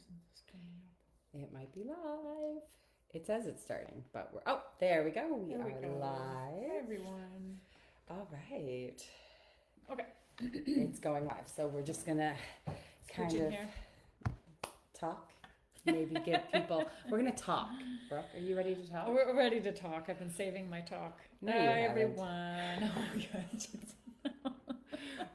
since it's coming up. It might be live. It says it's starting, but we're there we go. We There we are go. Hi, live. everyone. All right. Okay. It's going live. So we're just gonna kind Scooch in of here. talk. Maybe give people we're gonna talk. Brooke, are you ready to talk? We're ready to talk. I've been saving my talk. No, you Hi, haven't. everyone. Oh my God.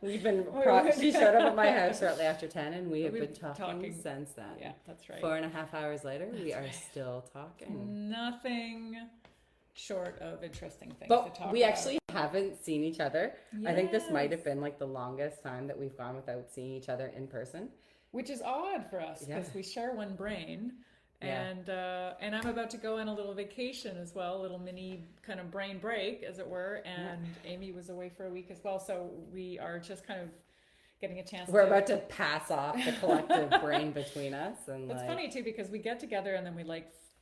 We've been We're she showed up at my house shortly after 10 and we have We've been been talking talking. since then. Yeah, that's right. 4.5 hours later, we That's are right. still talking. Nothing short of interesting things to But talk we about. actually haven't seen each other. Yes. I think this might have been like the longest time that we've gone without seeing each other in person. Which is odd for us because we share one brain. Yeah. And I'm about to go on a little vacation as well, a little mini kind of brain break, as it were. And Amy was away for a week as well, so we are just kind of getting a chance. We're about to pass off the collective brain between us, and It's funny too because we get together and then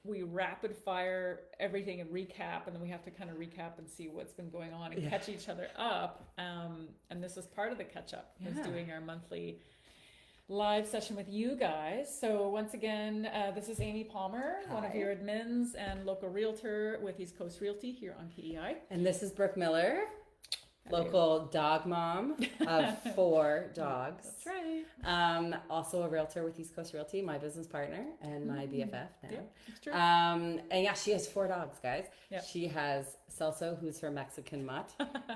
we rapid fire everything and recap, and then we have to kind of recap and see what's been going on and catch each other up. And this is part of the catch up, is doing our monthly live session with you guys. So once again, this is Amy Palmer, one of your admins and local realtor with East Coast Realty here on PEI. And this is Brooke Miller, local dog mom of 4 dogs. That's right. Also a realtor with East Coast Realty, my business partner and my BFF now. Yeah, that's true. And yeah, she has 4 dogs, guys. Yep. She has Celso, who's her Mexican mutt,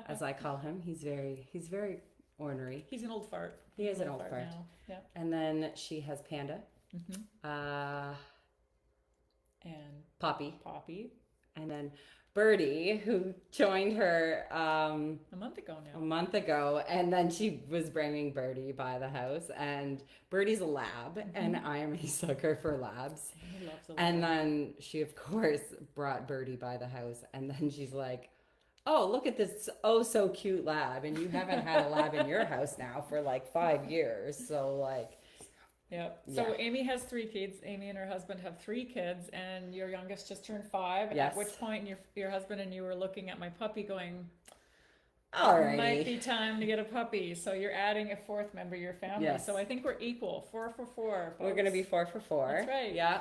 as I call him. He's very ornery. He's an old fart. He is an old fart. now. Yeah. And then she has Panda, And Poppy, and then Birdie, who joined her a month ago now. a month ago, and then she was bringing Birdie by the house, and Birdie's a lab, and I am a sucker for labs. He loves the And then she, of course, brought Birdie by the house, and then she's like, oh, look at this oh so cute lab, and you haven't had a lab in your house now for like 5 years, so like. Yep. So Yeah. Amy has 3 kids. Amy and her husband have 3 kids, and your youngest just turned 5. Yes. At which point your husband and you were looking at my puppy, going, Alrighty. might be time to get a puppy. So you're adding a 4th member of your family. Yes. So I think we're equal, 4 for 4. We're gonna be 4 for 4. That's right. Yeah.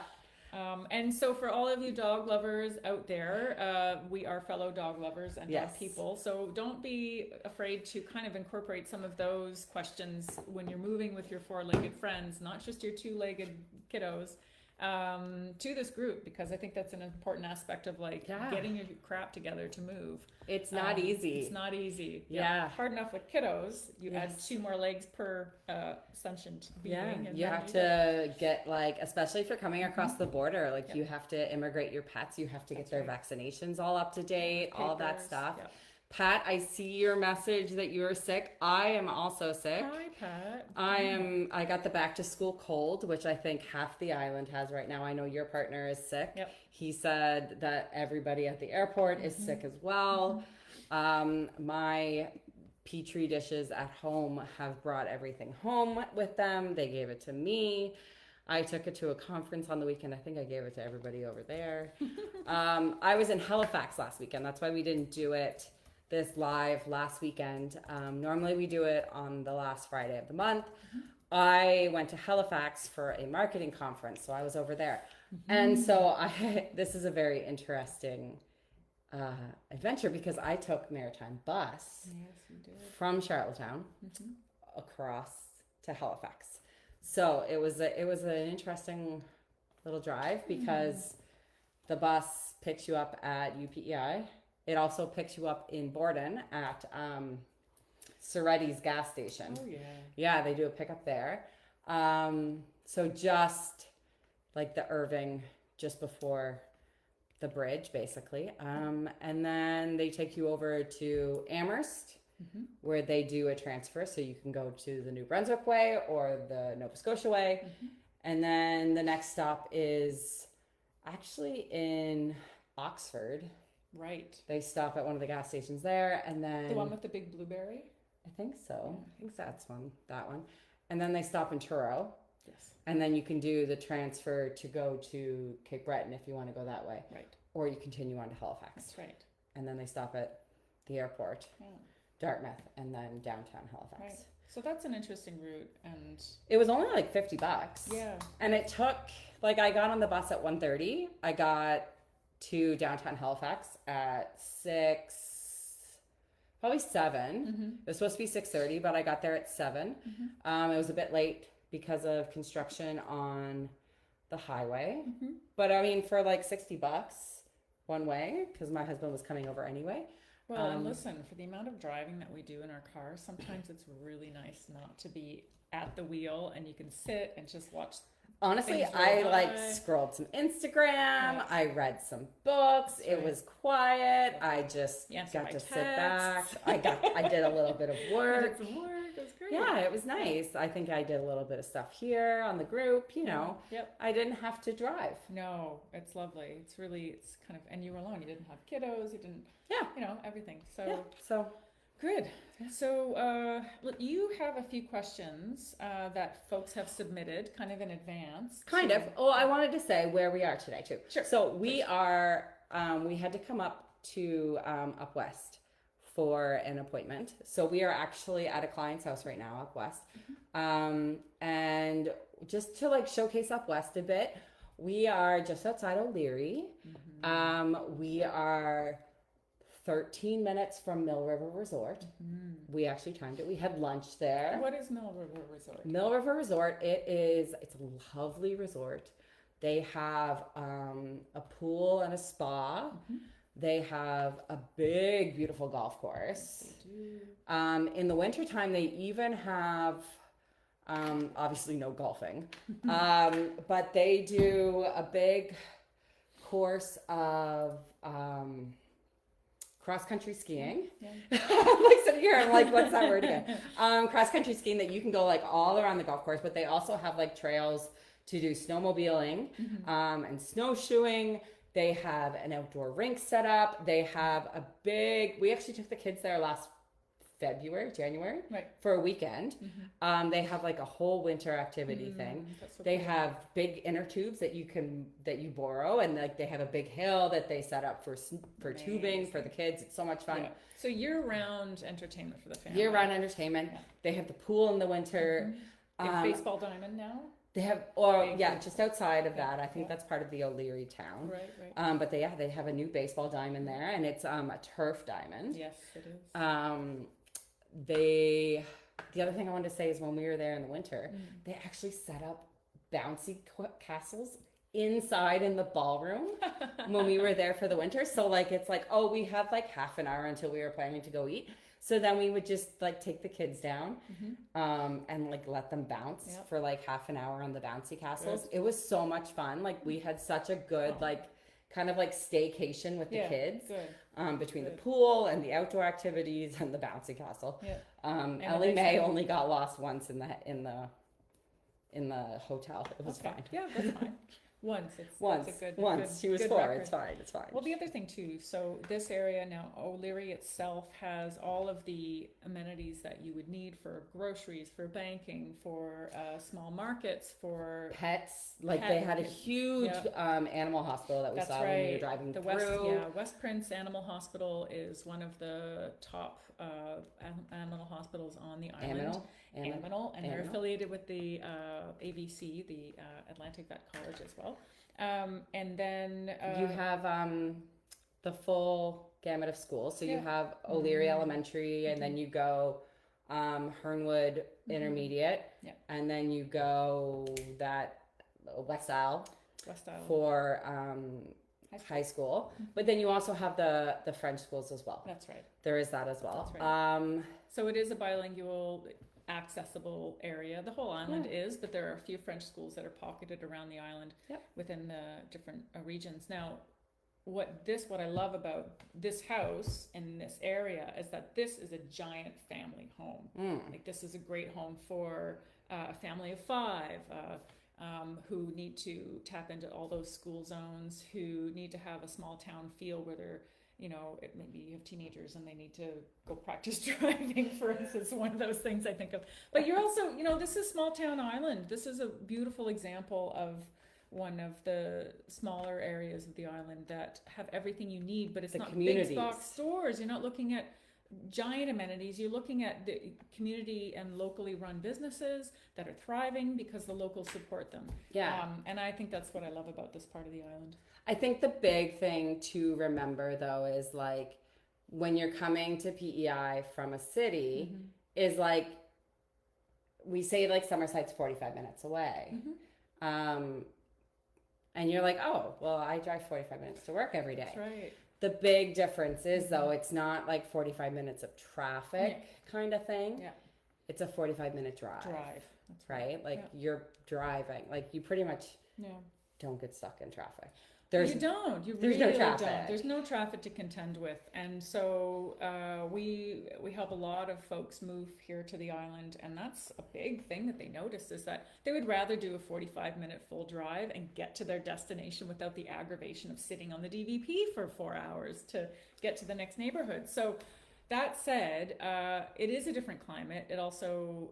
And so for all of you dog lovers out there, we are fellow dog lovers and Yes. dog people. So don't be afraid to kind of incorporate some of those questions when you're moving with your 4-legged friends, not just your 2-legged kiddos, to this group, because I think that's an important aspect of getting your crap together to move. It's not easy. It's not easy. Yeah. Hard enough with kiddos. You add Yes. 2 more legs per sentient being. Yeah, and you then have to get especially if you're coming across the border, you have to immigrate your pets. You have to get their vaccinations all up to date, all that Papers, stuff. yep. Pat, I see your message that you're sick. I am also sick. Hi, Pat. I got the back to school cold, which I think half the island has right now. I know your partner is sick. Yep. He said that everybody at the airport is sick as well. My Petri dishes at home have brought everything home with them. They gave it to me. I took it to a conference on the weekend. I think I gave it to everybody over there. I was in Halifax last weekend. That's why we didn't do it this live last weekend. Normally we do it on the last Friday of the month. I went to Halifax for a marketing conference, so I was over there. And so this is a very interesting adventure because I took Maritime bus from Charlottetown across to Halifax. So it was an interesting little drive because the bus picks you up at UPEI. It also picks you up in Borden at Soretti's gas station. Oh yeah. Yeah, they do a pickup there. So just like the Irving, just before the bridge, basically. And then they take you over to Amherst, where they do a transfer. So you can go to the New Brunswick way or the Nova Scotia way. And then the next stop is actually in Oxford. Right. They stop at one of the gas stations there, and then The one with the big blueberry? I think so. I think that's that one. And then they stop in Truro. Yes. And then you can do the transfer to go to Cape Breton if you want to go that way. Right. Or you continue on to Halifax. That's right. And then they stop at the airport, Dartmouth, and then downtown Halifax. Right. So that's an interesting route, and It was only like $50. yeah. And it took, like, I got on the bus at 1:30. I got to downtown Halifax at 6, probably 7. Mm-hmm. It was supposed to be 6:30, but I got there at 7. Mm-hmm. It was a bit late because of construction on the highway. Mm-hmm. But I mean, for like $60 one way, because my husband was coming over anyway. Well, and listen, for the amount of driving that we do in our cars, sometimes it's really nice not to be at the wheel, and you can sit and just watch. Honestly, Things I roll like by. scrolled some Instagram. Yes. I read some books. That's It right. was quiet. I just You answered got my to sit back. texts. I did a little bit of I work. did some work. It was great. Yeah, it was nice. I think I did a little bit of stuff here on the group, you know. Yep. I didn't have to drive. No, it's lovely. It's kind of, and you were alone. You didn't have kiddos. You didn't. Yeah. You know, everything. So. Yeah. So Good. So you have a few questions that folks have submitted kind of in advance. kind of. Oh, I wanted to say where we are today too. Sure. So we are, we had to come up to up west for an appointment. So we are actually at a client's house right now, up west. And just to like showcase up west a bit, we are just outside O'Leary. We are 13 minutes from Mill River Resort. We actually timed it. We had lunch there. What is Mill River Resort? Mill River Resort, it's a lovely resort. They have a pool and a spa. They have a big, beautiful golf course. They do. In the wintertime, they even have, obviously no golfing, but they do a big course of cross-country skiing. Yeah. I'm like sitting here, I'm like, what's that word again? Cross-country skiing that you can go like all around the golf course, but they also have like trails to do snowmobiling and snowshoeing. They have an outdoor rink set up. They have we actually took the kids there last January, Right. for a weekend. They have like a whole winter activity thing. That's so They cool. have big inner tubes that you borrow, and like they have a big hill that they set up for tubing for the kids. It's so much fun. Yeah. So year-round entertainment for the family. Year-round entertainment. Yeah. They have the pool in the winter. They have baseball diamond now. They have, just outside of that. I think that's part of the O'Leary town. Right. But they have a new baseball diamond there, and it's a turf diamond. Yes, it is. The other thing I wanted to say is when we were there in the winter, they actually set up bouncy castles inside in the ballroom when we were there for the winter. So like, it's like, oh, we have like half an hour until we were planning to go eat. So then we would just like take the kids down and like let them bounce for like half an hour on the bouncy castles. Good. It was so much fun. Like we had such a good like kind of like staycation with the kids. Good. Between the pool and the outdoor activities and the bouncy castle. Yeah. Ellie Mae only got lost once in the hotel. It was fine. Yeah, that's fine. Once. Once. She was 4. Record. It's fine. Well, the other thing too, so this area now, O'Leary itself has all of the amenities that you would need for groceries, for banking, for small markets, for pets. Like they had a huge animal hospital that we saw when we were driving through. West Prince Animal Hospital is one of the top animal hospitals on the island. And they're affiliated with the AVC, the Atlantic Vet College as well. And then you have the full gamut of schools. So you have O'Leary Elementary, and then you go Hernwood Intermediate, and then you go West Isle for high school. But then you also have the French schools as well. That's right. There is that as well. That's right. So it is a bilingual, accessible area. The whole island is, but there are a few French schools that are pocketed around the island within the different regions. Now, what I love about this house in this area is that this is a giant family home. Like this is a great home for a family of 5 who need to tap into all those school zones, who need to have a small town feel where they're, maybe you have teenagers and they need to go practice driving, for instance, one of those things I think of. But you're also, this is small town island. This is a beautiful example of one of the smaller areas of the island that have everything you need, but it's not big box stores. You're not looking at giant amenities. You're looking at the community and locally run businesses that are thriving because the locals support them. Yeah. And I think that's what I love about this part of the island. I think the big thing to remember though is like when you're coming to PEI from a city is like we say like Summerside's 45 minutes away. And you're like, oh, well, I drive 45 minutes to work every day. That's right. The big difference is though it's not like 45 minutes of traffic kind of thing. Yeah. It's a 45-minute drive. That's right? Like you're driving. Like you pretty much don't get stuck in traffic. You don't. You there's really no traffic. don't. There's no traffic to contend with, and so we help a lot of folks move here to the island, and that's a big thing that they notice is that they would rather do a 45-minute full drive and get to their destination without the aggravation of sitting on the DVP for 4 hours to get to the next neighborhood. So that said, it is a different climate. It also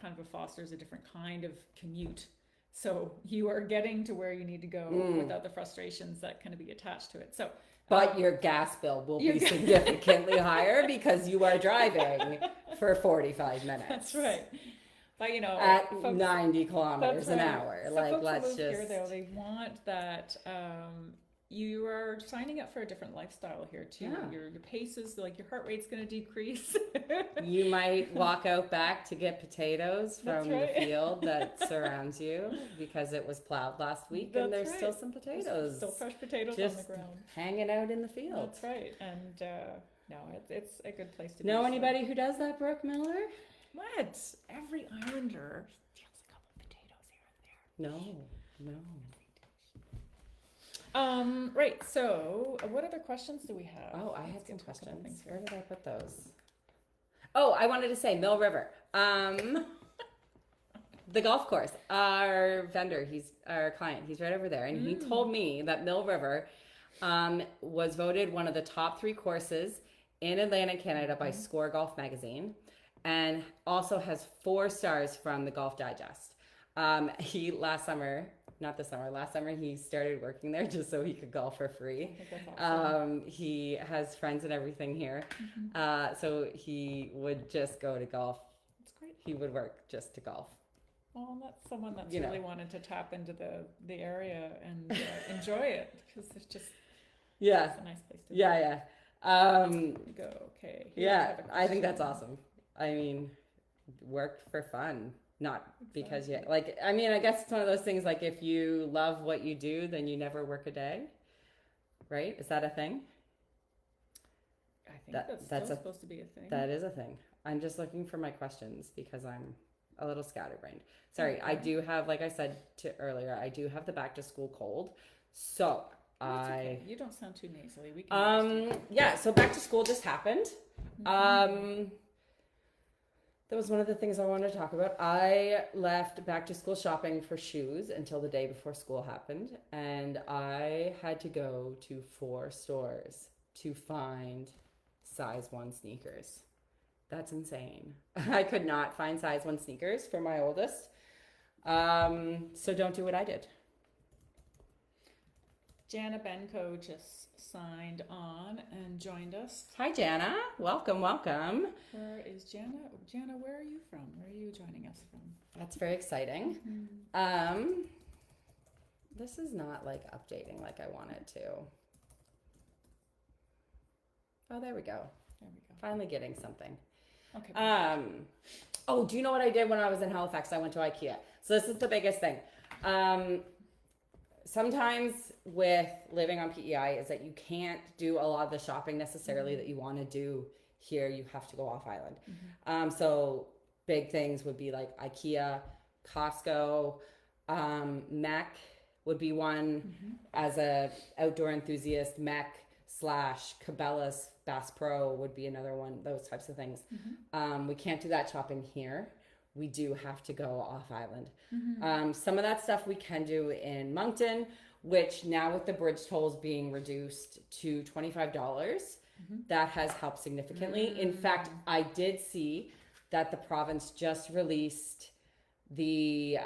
kind of fosters a different kind of commute. So you are getting to where you need to go without the frustrations that kind of be attached to it. So, but your gas bill will be significantly higher because you are driving for 45 minutes. That's right. But you know, at folks, 90 kilometers an hour. So like folks let's move just here, though, they want that. You are signing up for a different lifestyle here too. Yeah. Your pace is like your heart rate's going to decrease. You might walk out back to get potatoes from the field that surrounds you because it was plowed last week and there's still some potatoes. Still fresh potatoes just on the ground. Hanging out in the field. That's right. And no, it's a good place to be. Know anybody who does that, Brooke Miller? What? Every Islander steals a couple potatoes here and there. No. Right, so what other questions do we have? Oh, I had Let's some get to a couple questions. things here. Where did I put those? Oh, I wanted to say Mill River. The golf course. Our vendor, he's our client, he's right over there. And he told me that Mill River was voted one of the top 3 courses in Atlantic Canada by Score Golf Magazine and also has 4 stars from the Golf Digest. Last summer he started working there just so he could golf for free. I think that's awesome. He has friends and everything here. So he would just go to golf. That's great. He would work just to golf. Well, and that's someone that's You know. really wanted to tap into the area and enjoy it because it's just Yeah. it's a nice place to Yeah. go. Okay. Yeah, I think that's awesome. I mean, work for fun. Not because you like, I mean, I guess it's one of those things like if you love what you do, then you never work a day, right? Is that a thing? I think that's supposed to be a thing. That is a thing. I'm just looking for my questions because I'm a little scatterbrained. Sorry, I do have, like I said earlier, I do have the back to school cold. So That's okay. You don't sound too nasally. We can yeah, so back to school just happened. That was one of the things I wanted to talk about. I left back to school shopping for shoes until the day before school happened. And I had to go to 4 stores to find size 1 sneakers. That's insane. I could not find size 1 sneakers for my oldest. So don't do what I did. Jana Benko just signed on and joined us. Hi, Jana. Welcome. Where is Jana? Jana, where are you from? Where are you joining us from? That's very exciting. This is not like updating like I want it to. Oh, there we go. Finally getting something. Okay. Oh, do you know what I did when I was in Halifax? I went to IKEA. So this is the biggest thing. Sometimes with living on PEI is that you can't do a lot of the shopping necessarily that you want to do here. You have to go off island. So big things would be like IKEA, Costco, Mech would be one. As a outdoor enthusiast, Mech / Cabela's Bass Pro would be another one, those types of things. We can't do that shopping here. We do have to go off island. Some of that stuff we can do in Moncton, which now with the bridge tolls being reduced to $25, that has helped significantly. In fact, I did see that the province just released the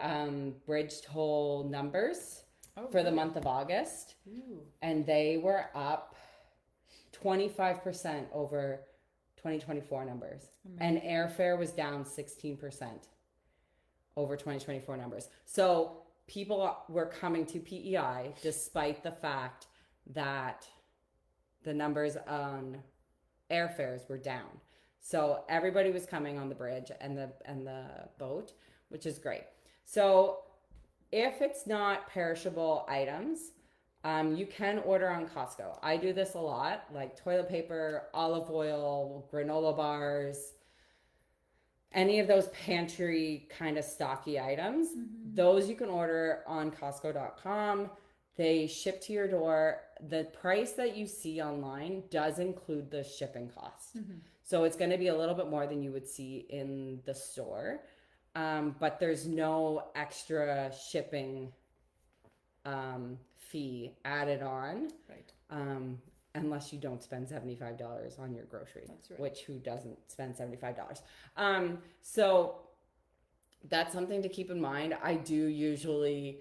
bridge toll numbers for the month of August. And they were up 25% over 2024 numbers. And airfare was down 16% over 2024 numbers. So people were coming to PEI despite the fact that the numbers on airfares were down. So everybody was coming on the bridge and the boat, which is great. So if it's not perishable items, you can order on Costco. I do this a lot, like toilet paper, olive oil, granola bars, any of those pantry kind of stocky items. Those you can order on Costco.com. They ship to your door. The price that you see online does include the shipping cost. So it's going to be a little bit more than you would see in the store. But there's no extra shipping fee added on. Right. Unless you don't spend $75 on your groceries. That's right. Which who doesn't spend $75? So that's something to keep in mind. I do usually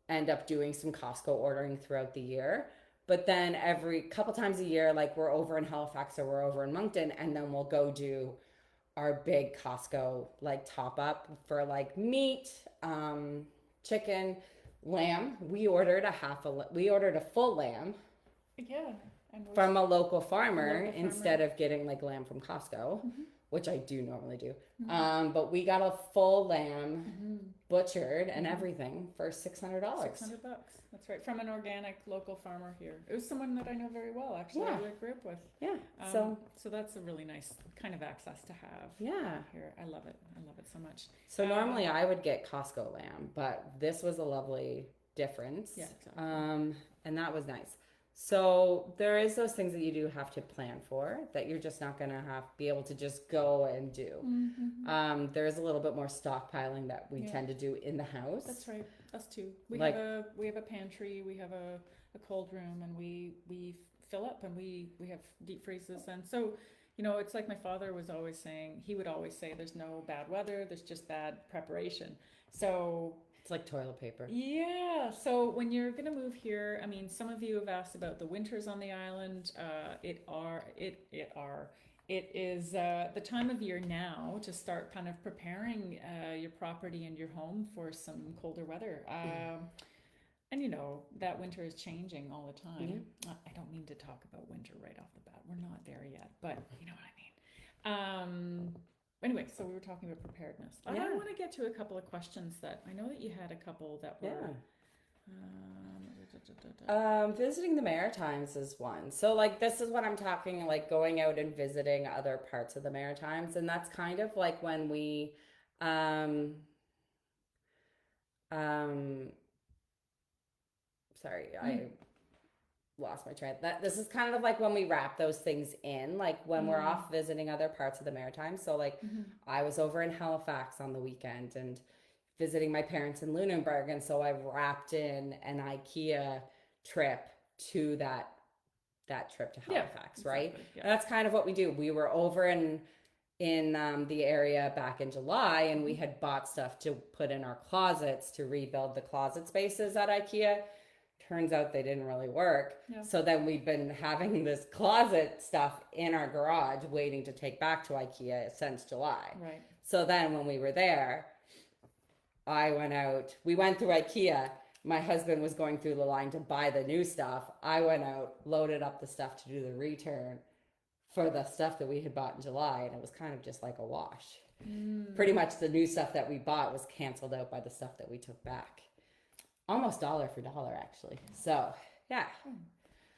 end up doing some Costco ordering throughout the year. But then every couple times a year, like we're over in Halifax or we're over in Moncton, and then we'll go do our big Costco like top up for like meat, chicken, lamb. We ordered a full lamb. Yeah. And From a local farmer instead of getting like lamb from Costco, which I do normally do. But we got a full lamb butchered and everything for $600. $600. That's right. From an organic local farmer here. It was someone that I know very well, actually. Yeah. I grew up with. Yeah. So that's a really nice kind of access to have. Yeah. Here, I love it. I love it so much. So normally I would get Costco lamb, but this was a lovely difference. Yeah. Exactly. And that was nice. So there is those things that you do have to plan for that you're just not going to be able to just go and do. There is a little bit more stockpiling that we tend to do in the house. That's right. Us too. We Like- have a pantry. We have a cold room, and we fill up, and we have deep freezes, and so it's like my father was always saying. He would always say, "There's no bad weather. There's just bad preparation." So. It's like toilet paper. Yeah. So when you're gonna move here, I mean, some of you have asked about the winters on the island. It is the time of year now to start kind of preparing your property and your home for some colder weather. And that winter is changing all the time. I don't mean to talk about winter right off the bat. We're not there yet, but you know what I mean. Anyway, so we were talking about preparedness. I want to get to a couple of questions that I know that you had a couple that were. Visiting the Maritimes is one. So like this is what I'm talking, like going out and visiting other parts of the Maritimes, and that's kind of like when we sorry, I lost my train. This is kind of like when we wrap those things in, like when we're off visiting other parts of the Maritimes. So like I was over in Halifax on the weekend and visiting my parents in Lunenburg, and so I wrapped in an IKEA trip to that trip to Halifax, right? Yeah. And that's kind of what we do. We were over in the area back in July, and we had bought stuff to put in our closets to rebuild the closet spaces at IKEA. Turns out they didn't really work. Yeah. So then we've been having this closet stuff in our garage waiting to take back to IKEA since July. Right. So then when we were there, we went through IKEA. My husband was going through the line to buy the new stuff. I went out, loaded up the stuff to do the return for the stuff that we had bought in July, and it was kind of just like a wash. Pretty much the new stuff that we bought was canceled out by the stuff that we took back. Almost dollar for dollar, actually. So, yeah.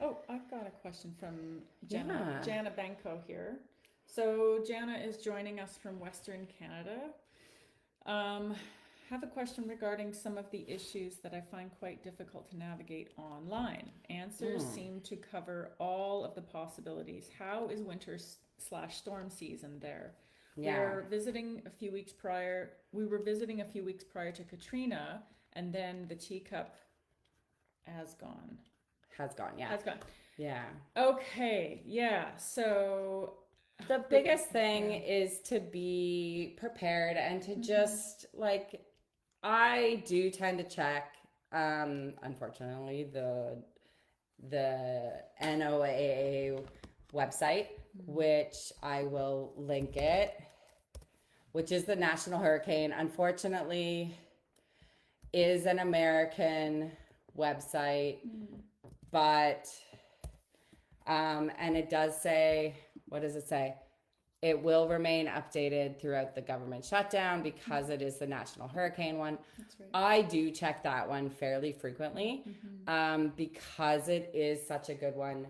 Oh, I've got a question from Jana Banco here. So Jana is joining us from Western Canada. Have a question regarding some of the issues that I find quite difficult to navigate online. Answers seem to cover all of the possibilities. How is winter/storm season there? Yeah. We were visiting a few weeks prior to Katrina, and then the teacup has gone. Has gone. Yeah. Okay, yeah. So the biggest thing is to be prepared and to just like, I do tend to check, unfortunately, the NOAA website which I will link it, which is the National Hurricane. Unfortunately, is an American website, but and it does say, what does it say? It will remain updated throughout the government shutdown because it is the National Hurricane one. That's right. I do check that one fairly frequently because it is such a good one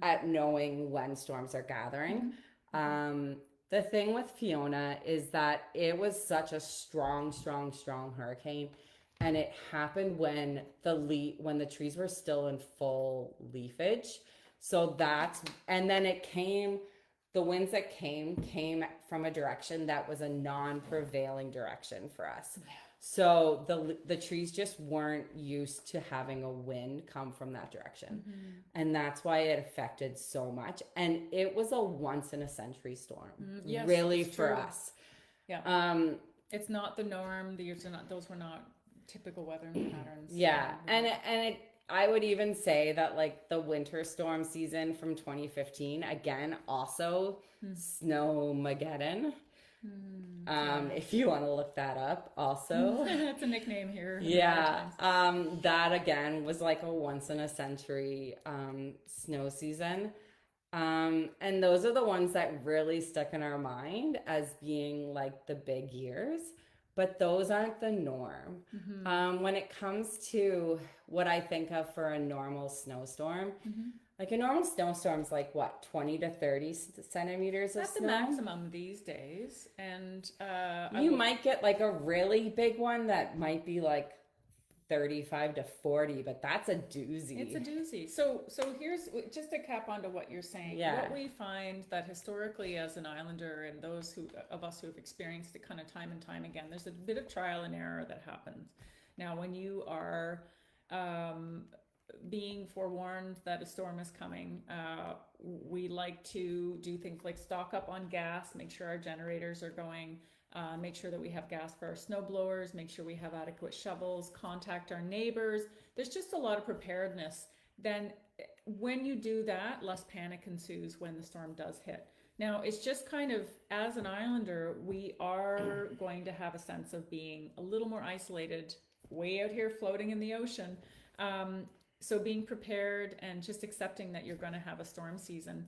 at knowing when storms are gathering. The thing with Fiona is that it was such a strong hurricane, and it happened when the trees were still in full leafage. So and then the winds that came from a direction that was a non-prevailing direction for us. So the trees just weren't used to having a wind come from that direction. And that's why it affected so much. And it was a once in a century storm, really, for us. Yeah. It's not the norm. Those were not typical weather patterns. Yeah. And I would even say that like the winter storm season from 2015, again, also Snowmageddon. If you want to look that up also. That's a nickname here. Yeah. That again was like a once in a century snow season. And those are the ones that really stuck in our mind as being like the big years. But those aren't the norm. When it comes to what I think of for a normal snowstorm, like a normal snowstorm's like what, 20 to 30 centimeters of That's snow? the maximum these days. And you might get like a really big one that might be like 35 to 40, but that's a doozy. It's a doozy. So here's, just to cap onto what you're saying, what we find that historically as an islander and those of us who have experienced it kind of time and time again, there's a bit of trial and error that happens. Now, when you are being forewarned that a storm is coming, we like to do things like stock up on gas, make sure our generators are going, make sure that we have gas for our snow blowers, make sure we have adequate shovels, contact our neighbors. There's just a lot of preparedness. Then when you do that, less panic ensues when the storm does hit. Now, it's just kind of, as an islander, we are going to have a sense of being a little more isolated, way out here floating in the ocean. So being prepared and just accepting that you're going to have a storm season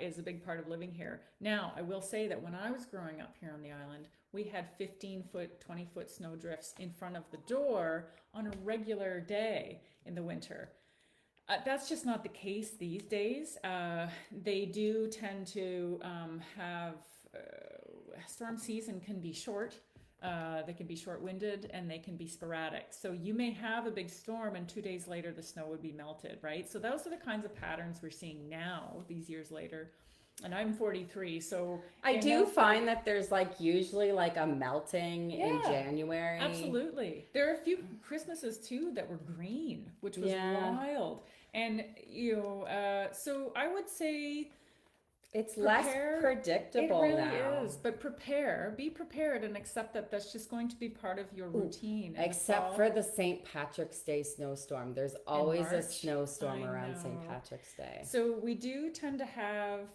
is a big part of living here. Now, I will say that when I was growing up here on the island, we had 15-foot, 20-foot snow drifts in front of the door on a regular day in the winter. That's just not the case these days. They do tend to have storm season can be short. They can be short-winded and they can be sporadic. So you may have a big storm and 2 days later the snow would be melted, right? So those are the kinds of patterns we're seeing now, these years later. And I'm 43, so I do find that there's like usually like a melting in January. Absolutely. There are a few Christmases too that were green, which was wild. And so I would say it's less predictable now. It really is. But be prepared and accept that that's just going to be part of your routine. Except for the St. Patrick's Day snowstorm. There's always a snowstorm around St. Patrick's Day. So we do tend to have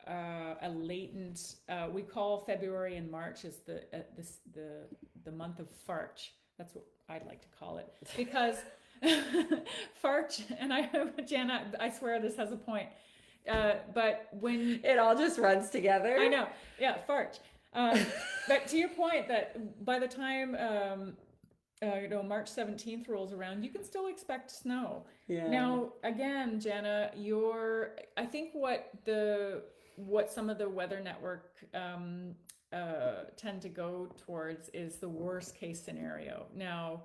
a latent, we call February and March as the month of Farch. That's what I'd like to call it. Because Farch, and Jana, I swear this has a point. But when it all just runs together. I know. Yeah, Farch. But to your point that by the time March 17th rolls around, you can still expect snow. Yeah. Now, again, Jana, I think what some of the weather network tend to go towards is the worst case scenario. Now,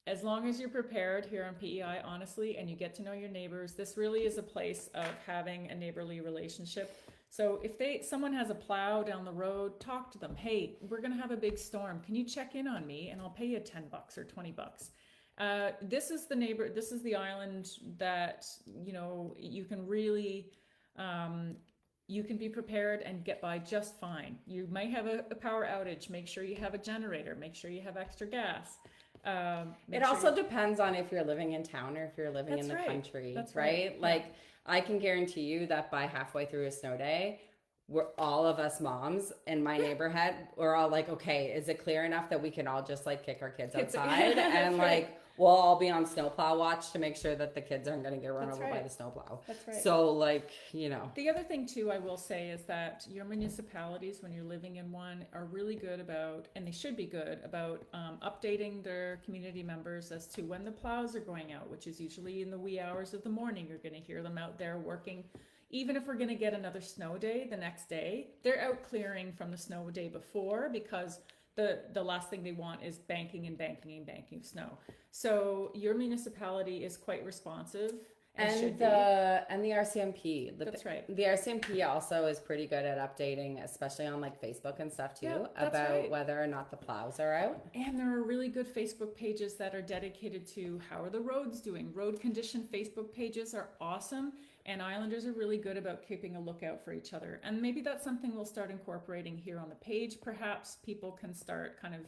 as long as you're prepared here on PEI, honestly, and you get to know your neighbors, this really is a place of having a neighborly relationship. So if someone has a plow down the road, talk to them. Hey, we're going to have a big storm. Can you check in on me? And I'll pay you $10 or $20. This is the island that, you can really, you can be prepared and get by just fine. You might have a power outage. Make sure you have a generator. Make sure you have extra gas. It also depends on if you're living in town or if you're living in the country. That's right. Like I can guarantee you that by halfway through a snow day, we're all of us moms in my neighborhood, we're all like, okay, is it clear enough that we can all just like kick our kids outside and like we'll all be on snowplow watch to make sure that the kids aren't going to get run over by the snowplow. That's right. So like, you know. The other thing too, I will say, is that your municipalities, when you're living in one, are really good about, and they should be good about updating their community members as to when the plows are going out, which is usually in the wee hours of the morning. You're going to hear them out there working. Even if we're going to get another snow day the next day, they're out clearing from the snow day before, because the last thing they want is banking snow. So your municipality is quite responsive. And the RCMP. That's right. The RCMP also is pretty good at updating, especially on like Facebook and stuff too, about whether or not the plows are out. And there are really good Facebook pages that are dedicated to how are the roads doing. Road condition Facebook pages are awesome, and Islanders are really good about keeping a lookout for each other. And maybe that's something we'll start incorporating here on the page. Perhaps people can start kind of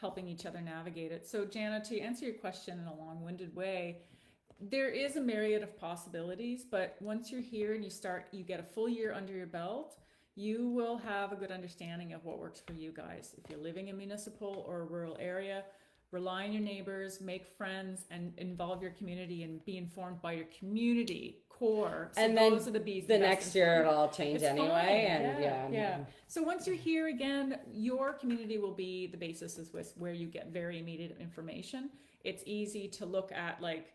helping each other navigate it. So Jana, to answer your question in a long-winded way, there is a myriad of possibilities, but once you're here and you get a full year under your belt, you will have a good understanding of what works for you guys. If you're living in a municipal or a rural area, rely on your neighbors, make friends, and involve your community and be informed by your community core. So and then those are the bees. The next year it'll all change anyway. And yeah. So once you're here again, your community will be the basis is where you get very immediate information. It's easy to look at like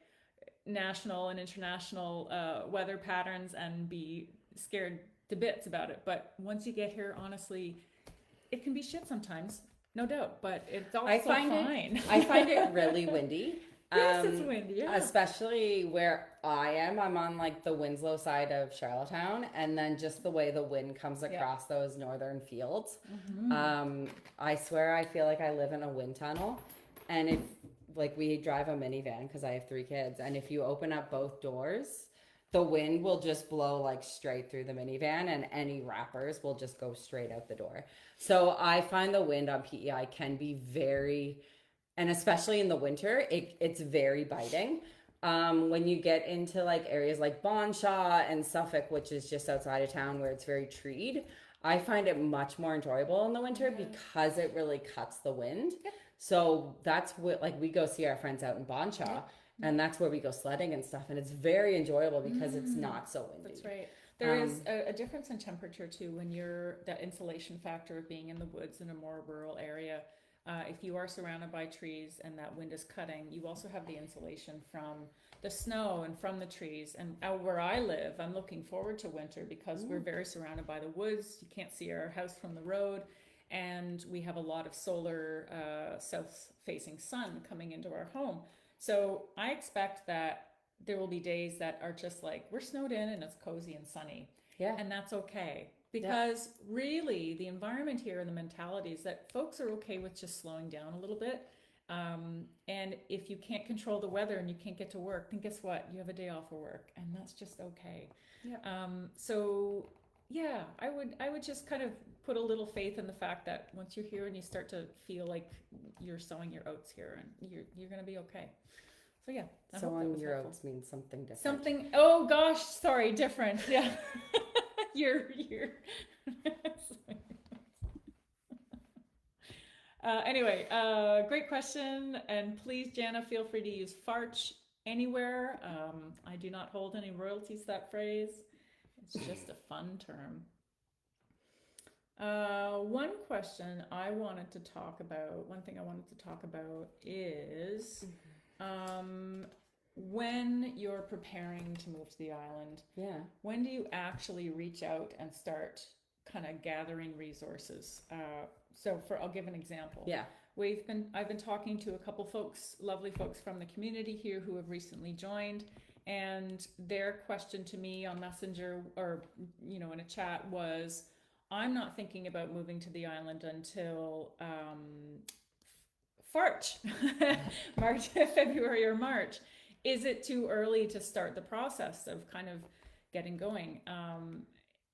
national and international weather patterns and be scared to bits about it, but once you get here, honestly, it can be shit sometimes, no doubt, but it's also fine. I find it really windy. Yes, it's windy, yeah. Especially where I am. I'm on like the Winslow side of Charlottetown, and then just the way the wind comes across those northern fields. Mm-hmm. I swear I feel like I live in a wind tunnel, and if like we drive a minivan because I have 3 kids, and if you open up both doors, the wind will just blow like straight through the minivan, and any wrappers will just go straight out the door. So I find the wind on PEI can be very, and especially in the winter, it's very biting. When you get into like areas like Bonshaw and Suffolk, which is just outside of town where it's very treed, I find it much more enjoyable in the winter because it really cuts the wind. Yep. So that's what, like, we go see our friends out in Bonshaw, and that's where we go sledding and stuff, and it's very enjoyable because it's not so windy. That's right. There is a difference in temperature too when you're that insulation factor of being in the woods in a more rural area. If you are surrounded by trees and that wind is cutting, you also have the insulation from the snow and from the trees. And out where I live, I'm looking forward to winter because we're very surrounded by the woods. You can't see our house from the road. And we have a lot of solar south-facing sun coming into our home. So I expect that there will be days that are just like, we're snowed in and it's cozy and sunny. Yeah. And that's okay. Because really the environment here and the mentality is that folks are okay with just slowing down a little bit. And if you can't control the weather and you can't get to work, then guess what? You have a day off of work, and that's just okay. Yeah. So yeah, I would just kind of put a little faith in the fact that once you're here and you start to feel like you're sowing your oats here, and you're going to be okay. So yeah. Sowing your oats means something different. Something. Oh gosh, sorry, different. Yeah. you're. Anyway, great question, and please, Jana, feel free to use farch anywhere. I do not hold any royalties to that phrase. It's just a fun term. One thing I wanted to talk about is when you're preparing to move to the island, when do you actually reach out and start kind of gathering resources? I'll give an example. Yeah. I've been talking to a couple folks, lovely folks from the community here who have recently joined, and their question to me on Messenger or, in a chat was, I'm not thinking about moving to the island until March, February or March. Is it too early to start the process of kind of getting going?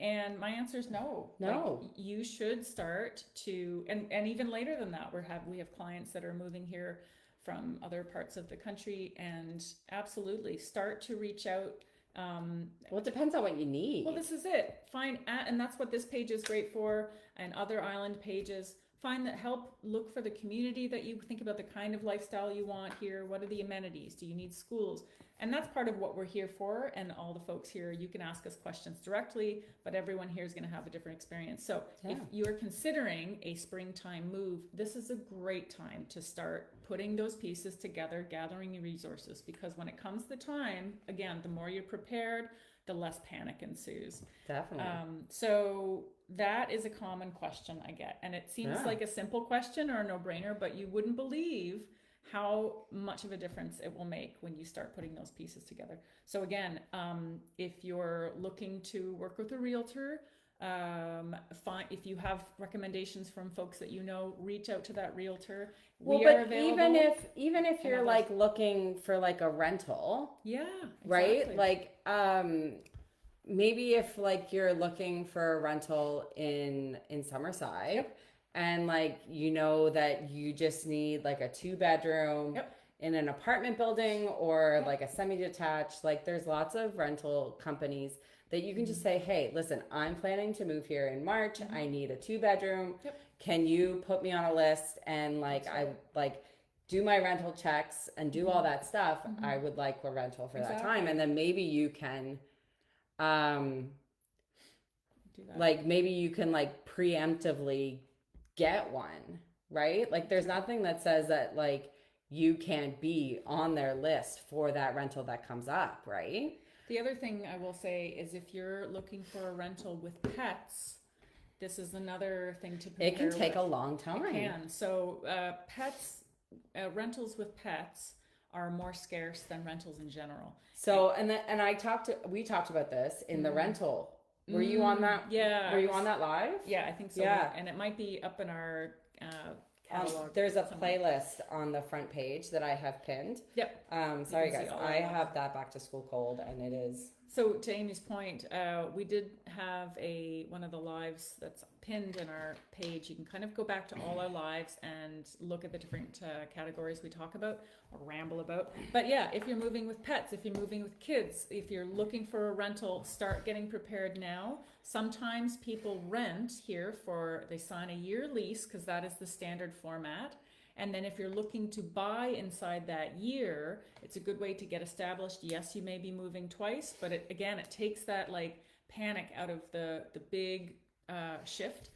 And my answer is no. No. Like, you should start to, and even later than that, we have clients that are moving here from other parts of the country, and absolutely start to reach out Well, it depends on what you need. Well, this is it. And that's what this page is great for, and other island pages. Find that help look for the community that you think about, the kind of lifestyle you want here. What are the amenities? Do you need schools? And that's part of what we're here for. And all the folks here, you can ask us questions directly, but everyone here is going to have a different experience. So if you're considering a springtime move, this is a great time to start putting those pieces together, gathering your resources, because when it comes the time, again, the more you're prepared, the less panic ensues. Definitely. So that is a common question I get. And it seems like a simple question or a no-brainer, but you wouldn't believe how much of a difference it will make when you start putting those pieces together. So again, if you're looking to work with a realtor, if you have recommendations from folks that you know, reach out to that realtor. Well, but even if you're like looking for like a rental, right? Exactly. Like maybe if like you're looking for a rental in Summerside, and like you know that you just need like a 2-bedroom in an apartment building or like a semi-detached, like there's lots of rental companies that you can just say, hey, listen, I'm planning to move here in March. I need a 2-bedroom. Can you put me on a list? And like, I like do my rental checks and do all that stuff. I would like a rental for that time. And then maybe you can, do that. like maybe you can like preemptively get one, right? Like there's nothing that says that like you can't be on their list for that rental that comes up, right? The other thing I will say is if you're looking for a rental with pets, this is another thing to prepare. It can take a long time. It can. So rentals with pets are more scarce than rentals in general. So we talked about this in the rental. Were you on that? Yeah. Were you on that live? Yeah, I think so. Yeah. And it might be up in our catalog. There's a playlist on the front page that I have pinned. Yep. Sorry guys, I have that back to school cold, and it is. So to Amy's point, we did have one of the lives that's pinned in our page. You can kind of go back to all our lives and look at the different categories we talk about or ramble about. But yeah, if you're moving with pets, if you're moving with kids, if you're looking for a rental, start getting prepared now. Sometimes people rent here they sign a year lease because that is the standard format. And then if you're looking to buy inside that year, it's a good way to get established. Yes, you may be moving twice, but it takes that like panic out of the big shift.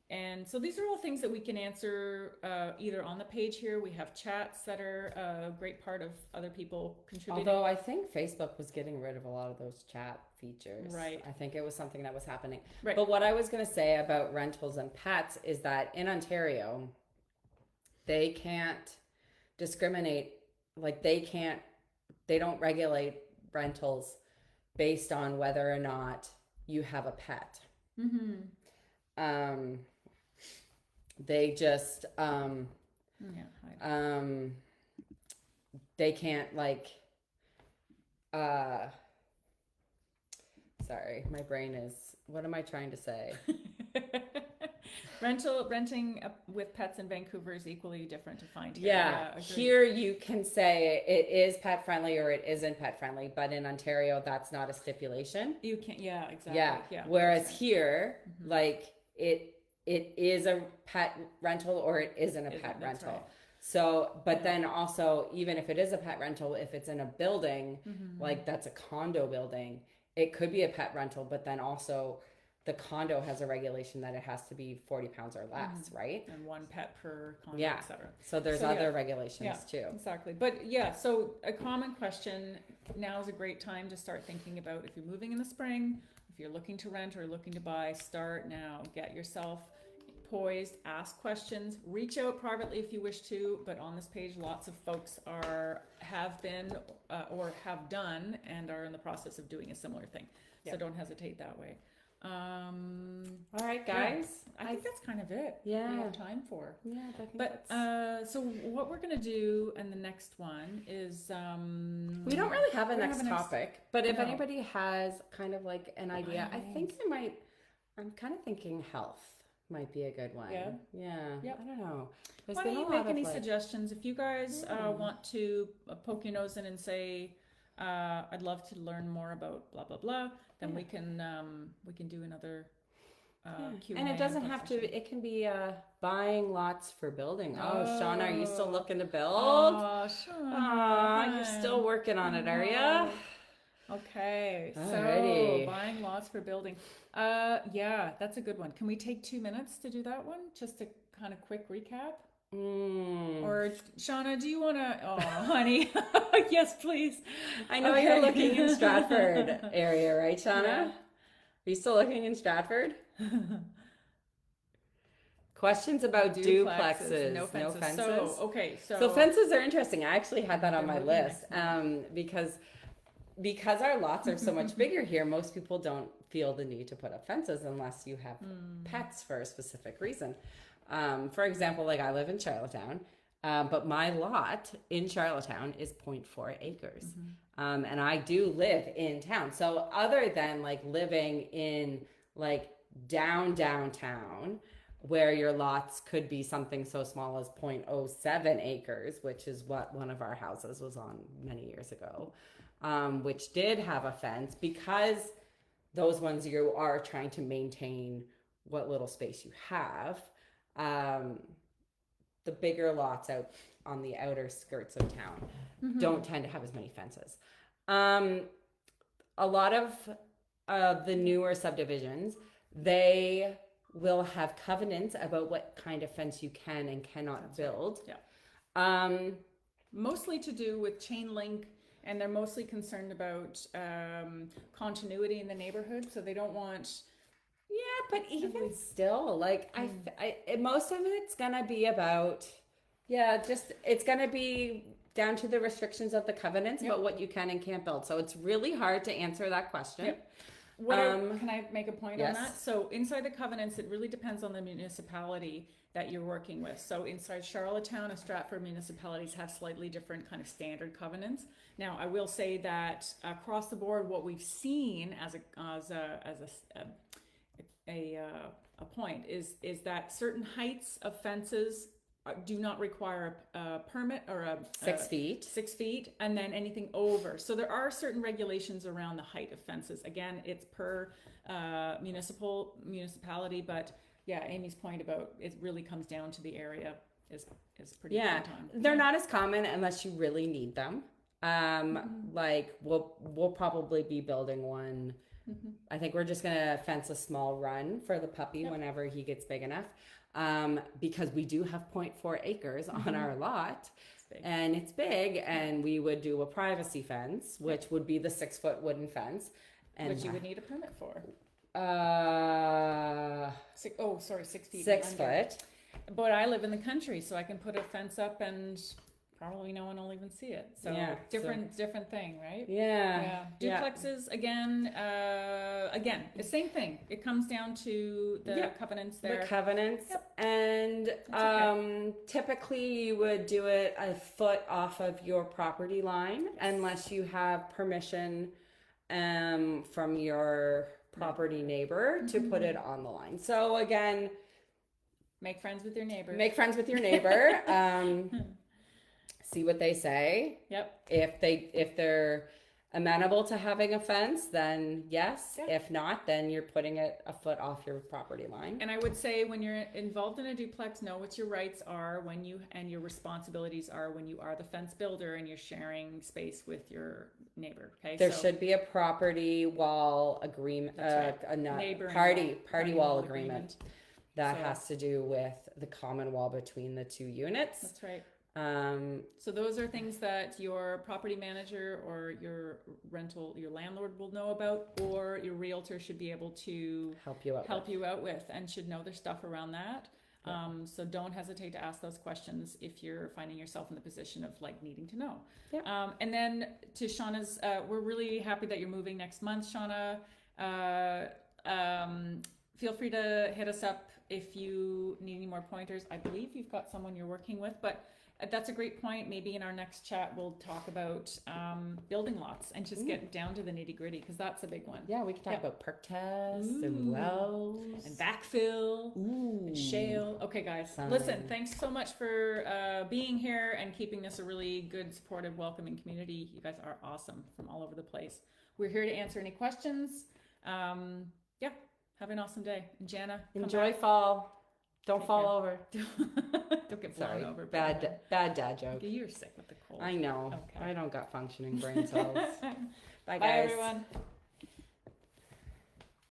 And so these are all things that we can answer either on the page here. We have chats that are a great part of other people contributing. Although I think Facebook was getting rid of a lot of those chat features. Right. I think it was something that was happening. Right. But what I was going to say about rentals and pets is that in Ontario, they can't discriminate. Like they don't regulate rentals based on whether or not you have a pet. They just they can't like sorry, my brain is, what am I trying to say? Renting with pets in Vancouver is equally different to find here. Yeah, here you can say it is pet friendly or it isn't pet friendly, but in Ontario that's not a stipulation. You can't. Yeah, exactly. Yeah. Whereas here, like it is a pet rental or it isn't a pet rental. Right. So, but then also, even if it is a pet rental, if it's in a building, like that's a condo building, it could be a pet rental, but then also the condo has a regulation that it has to be 40 pounds or less, right? And one pet per condo, etc. So there's other regulations too. Exactly. But yeah, so a common question, now is a great time to start thinking about if you're moving in the spring, if you're looking to rent or looking to buy, start now. Get yourself poised, ask questions, reach out privately if you wish to, but on this page lots of folks have been or have done and are in the process of doing a similar thing. So don't hesitate that way. All right, guys. I think that's kind of it. Yeah, we have time for. Yeah, I think so what we're gonna do in the next one is we don't really have a next topic, but if anybody has kind of like an idea, I think I'm kind of thinking health might be a good one. Yeah. I don't know. Why don't you make any suggestions if you guys want to poke your nose in and say I'd love to learn more about blah blah blah. Then we can do another Q&A. And it doesn't have to. session. It can be buying lots for building. Oh, Shauna, are you still looking to build? Oh, Shauna. Aw, you're still working on it, are you? Okay, Alrighty. so buying lots for building. Yeah, that's a good one. Can we take 2 minutes to do that one? Just a kind of quick recap? Or Shauna, do you want to? Oh, honey, yes, please. I know Okay. you're looking in Stratford area, right, Shauna? Yeah. Are you still looking in Stratford? Questions about duplexes. No fences. So So fences are interesting. I actually had that on They're my moving list next because our lots are so much bigger here. Most people don't feel the need to put up fences unless you have pets for a specific reason. For example, like I live in Charlottetown, but my lot in Charlottetown is 0.4 acres. And I do live in town. So other than like living in like downtown, where your lots could be something so small as 0.07 acres, which is what one of our houses was on many years ago, which did have a fence, because those ones you are trying to maintain what little space you have. The bigger lots out on the outer skirts of town don't tend to have as many fences. A lot of the newer subdivisions, they will have covenants about what kind of fence you can and cannot build. Yeah. Mostly to do with chain link, and they're mostly concerned about continuity in the neighborhood, so they don't want. Yeah, but even still, like most of it's gonna be about, it's gonna be down to the restrictions of the covenants about what you can and can't build. So it's really hard to answer that question. Yep. Can I make a point on that? So inside the covenants, it really depends on the municipality that you're working with. So inside Charlottetown and Stratford municipalities have slightly different kind of standard covenants. Now, I will say that across the board, what we've seen as a point is that certain heights of fences do not require a permit or a 6 feet. 6 feet, and then anything over. So there are certain regulations around the height of fences. Again, it's per municipality, but yeah, Amy's point about it really comes down to the area is pretty on. They're not as common unless you really need them. Like we'll probably be building one. I think we're just gonna fence a small run for the puppy whenever he gets big enough. Because we do have 0.4 acres on our lot, and it's big, and we would do a privacy fence, which would be the 6 foot wooden fence, and which you would need a permit for. 6 feet. 6 foot. But I live in the country, so I can put a fence up and probably no one will even see it. So different thing, right? Yeah. Duplexes again, the same thing. It comes down to the covenants there. The covenants, and typically you would do it a foot off of your property line, unless you have permission from your property neighbor to put it on the line. So again, make friends with your neighbor. See what they say. Yep. If they're amenable to having a fence, then yes. Yep. If not, then you're putting it a foot off your property line. And I would say when you're involved in a duplex, know what your rights are and your responsibilities are when you are the fence builder and you're sharing space with your neighbor. Okay. There should be a property wall agreement, party wall agreement. That has to do with the common wall between the two units. That's right. So those are things that your property manager or your landlord will know about, or your realtor should be able to help you out with, and should know their stuff around that. Yeah. So don't hesitate to ask those questions if you're finding yourself in the position of like needing to know. Yeah. And then to Shauna's, we're really happy that you're moving next month, Shauna. Feel free to hit us up if you need any more pointers. I believe you've got someone you're working with, but that's a great point. Maybe in our next chat, we'll talk about building lots and just get down to the nitty gritty, because that's a big one. Yeah, we can talk about perk tests and wells. And backfill. And shale. Okay, guys. Listen, thanks so much for being here and keeping this a really good, supportive, welcoming community. You guys are awesome from all over the place. We're here to answer any questions. Yeah, have an awesome day. And Jana, enjoy fall. Don't fall over. Don't get blown over. Bad dad joke. You're sick with the cold. I know. Okay. I don't got functioning brain cells. Bye, guys. Bye, everyone.